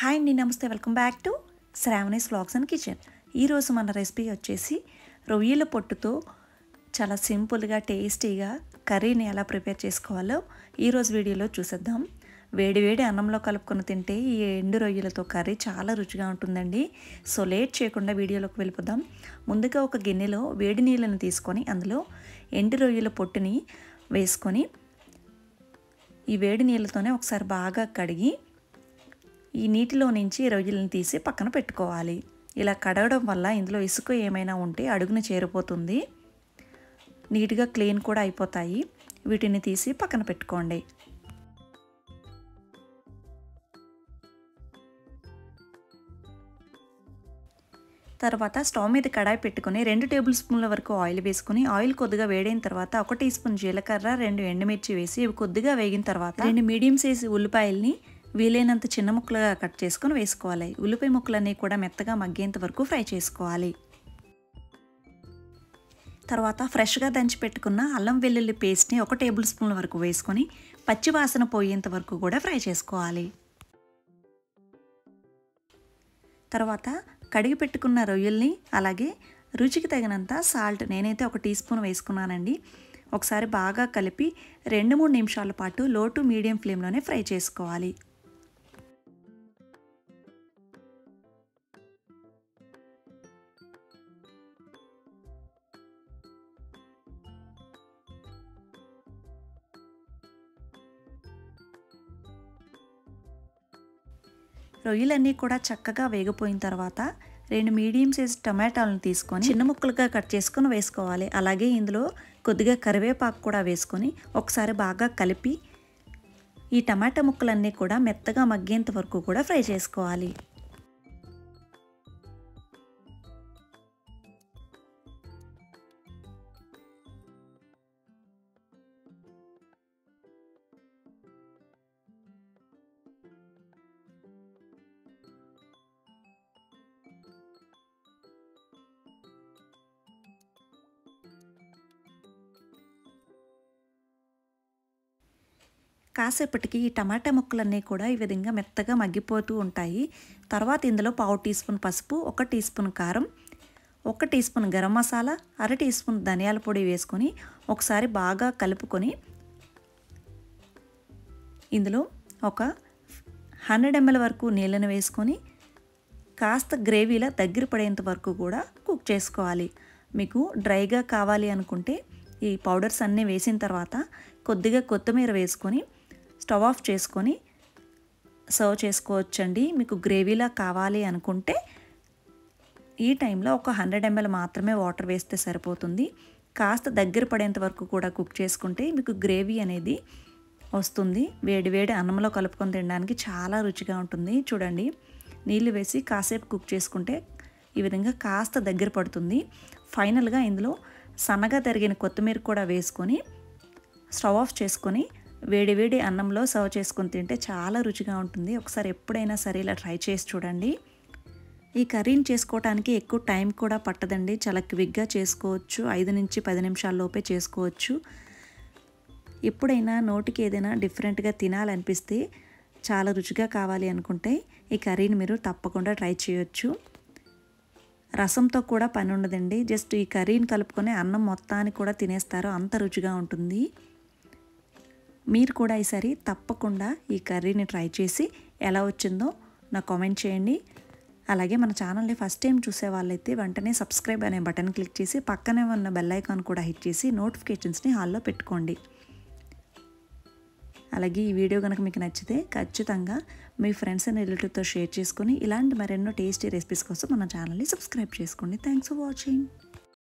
Hi అండి, నమస్తే. Welcome back to Sravani's vlogs and kitchen. ఈరోజు మన రెసిపీ వచ్చేసి రొయ్యల పొట్టుతో చాలా సింపుల్గా టేస్టీగా కర్రీని ఎలా ప్రిపేర్ చేసుకోవాలో ఈరోజు వీడియోలో చూసేద్దాం. వేడి అన్నంలో కలుపుకొని తింటే ఈ ఎండు రొయ్యలతో కర్రీ చాలా రుచిగా ఉంటుందండి. సో లేట్ చేయకుండా వీడియోలోకి వెళ్ళిపోదాం. ముందుగా ఒక గిన్నెలో వేడి నీళ్ళని తీసుకొని అందులో ఎండు రొయ్యల పొట్టుని వేసుకొని ఈ వేడి నీళ్ళతోనే ఒకసారి బాగా కడిగి ఈ నీటిలో నుంచి రొయ్యలను తీసి పక్కన పెట్టుకోవాలి. ఇలా కడగడం వల్ల ఇందులో ఇసుక ఏమైనా ఉంటే అడుగున చేరిపోతుంది, నీట్గా క్లీన్ కూడా అయిపోతాయి. వీటిని తీసి పక్కన పెట్టుకోండి. తర్వాత స్టవ్ మీద కడాయి పెట్టుకొని 2 టేబుల్ స్పూన్ల వరకు ఆయిల్ వేసుకుని ఆయిల్ కొద్దిగా వేడైన తర్వాత 1 టీ స్పూన్ జీలకర్ర, 2 ఎండుమిర్చి వేసి ఇవి కొద్దిగా వేగిన తర్వాత 2 మీడియం సైజ్ ఉల్లిపాయల్ని వీలైనంత చిన్న ముక్కలుగా కట్ చేసుకొని వేసుకోవాలి. ఉల్లిపాయ ముక్కలన్నీ కూడా మెత్తగా మగ్గేంత వరకు ఫ్రై చేసుకోవాలి. తర్వాత ఫ్రెష్గా దంచి పెట్టుకున్న అల్లం వెల్లుల్లి పేస్ట్ని 1 టేబుల్ స్పూన్ వరకు వేసుకొని పచ్చి వాసన పోయేంత వరకు కూడా ఫ్రై చేసుకోవాలి. తర్వాత కడిగి పెట్టుకున్న రొయ్యల్ని అలాగే రుచికి తగినంత సాల్ట్ నేనైతే 1 టీ స్పూన్ వేసుకున్నానండి. ఒకసారి బాగా కలిపి 2-3 నిమిషాల పాటు లో టు మీడియం ఫ్లేమ్లోనే ఫ్రై చేసుకోవాలి. రొయ్యలన్నీ కూడా చక్కగా వేగిపోయిన తర్వాత 2 మీడియం సైజ్ టమాటాలను తీసుకొని చిన్న ముక్కలుగా కట్ చేసుకొని వేసుకోవాలి. అలాగే ఇందులో కొద్దిగా కరివేపాకు కూడా వేసుకొని ఒకసారి బాగా కలిపి ఈ టమాటా ముక్కలన్నీ కూడా మెత్తగా మగ్గేంత వరకు కూడా ఫ్రై చేసుకోవాలి. కాసేపటికి ఈ టమాటా ముక్కలన్నీ కూడా ఈ విధంగా మెత్తగా మగ్గిపోతూ ఉంటాయి. తర్వాత ఇందులో 1/2 టీ స్పూన్ పసుపు, 1 టీ స్పూన్ కారం, 1 teaspoon garam masala, 1/2 teaspoon ధనియాల పొడి వేసుకొని ఒకసారి బాగా కలుపుకొని ఇందులో ఒక 100 ml వరకు నీళ్ళను వేసుకొని కాస్త గ్రేవీలా దగ్గర పడేంత వరకు కూడా కుక్ చేసుకోవాలి. మీకు డ్రైగా కావాలి అనుకుంటే ఈ పౌడర్స్ అన్నీ వేసిన తర్వాత కొద్దిగా కొత్తిమీర వేసుకొని స్టవ్ ఆఫ్ చేసుకొని సర్వ్ చేసుకోవచ్చండి. మీకు గ్రేవీలా కావాలి అనుకుంటే ఈ టైంలో ఒక 100 ml మాత్రమే వాటర్ వేస్తే సరిపోతుంది. కాస్త దగ్గర పడేంత వరకు కూడా కుక్ చేసుకుంటే మీకు గ్రేవీ అనేది వస్తుంది. వేడి అన్నంలో కలుపుకొని తినడానికి చాలా రుచిగా ఉంటుంది. చూడండి, నీళ్ళు వేసి కాసేపు కుక్ చేసుకుంటే ఈ విధంగా కాస్త దగ్గర పడుతుంది. ఫైనల్గా ఇందులో సన్నగా తరిగిన కొత్తిమీర కూడా వేసుకొని స్టవ్ ఆఫ్ చేసుకొని వేడి అన్నంలో సర్వ్ చేసుకొని తింటే చాలా రుచిగా ఉంటుంది. ఒకసారి ఎప్పుడైనా సరే ఇలా ట్రై చేసి చూడండి. ఈ కర్రీని చేసుకోవడానికి ఎక్కువ టైం కూడా పట్టదండి. చాలా క్విక్గా చేసుకోవచ్చు. 5 నుంచి 10 నిమిషాల లోపే చేసుకోవచ్చు. ఎప్పుడైనా నోటికి ఏదైనా డిఫరెంట్గా తినాలనిపిస్తే, చాలా రుచిగా కావాలి అనుకుంటే ఈ కర్రీని మీరు తప్పకుండా ట్రై చేయొచ్చు. రసంతో కూడా పని ఉండదండి. జస్ట్ ఈ కర్రీని కలుపుకొని అన్నం మొత్తాన్ని కూడా తినేస్తారు, అంత రుచిగా ఉంటుంది. మీరు కూడా ఈసారి తప్పకుండా ఈ కర్రీని ట్రై చేసి ఎలా వచ్చిందో నాకు కామెంట్ చేయండి. అలాగే మన ఛానల్ని ఫస్ట్ టైం చూసే వాళ్ళైతే వెంటనే సబ్స్క్రైబ్ అనే బటన్ క్లిక్ చేసి పక్కనే ఉన్న బెల్ ఐకాన్ కూడా హిట్ చేసి నోటిఫికేషన్స్ని హాల్లో పెట్టుకోండి. అలాగే ఈ వీడియో కనుక మీకు నచ్చితే ఖచ్చితంగా మీ ఫ్రెండ్స్ అండ్ రిలేటివ్తో షేర్ చేసుకొని ఇలాంటి మరెన్నో టేస్టీ రెసిపీస్ కోసం మన ఛానల్ని సబ్స్క్రైబ్ చేసుకోండి. Thanks for watching.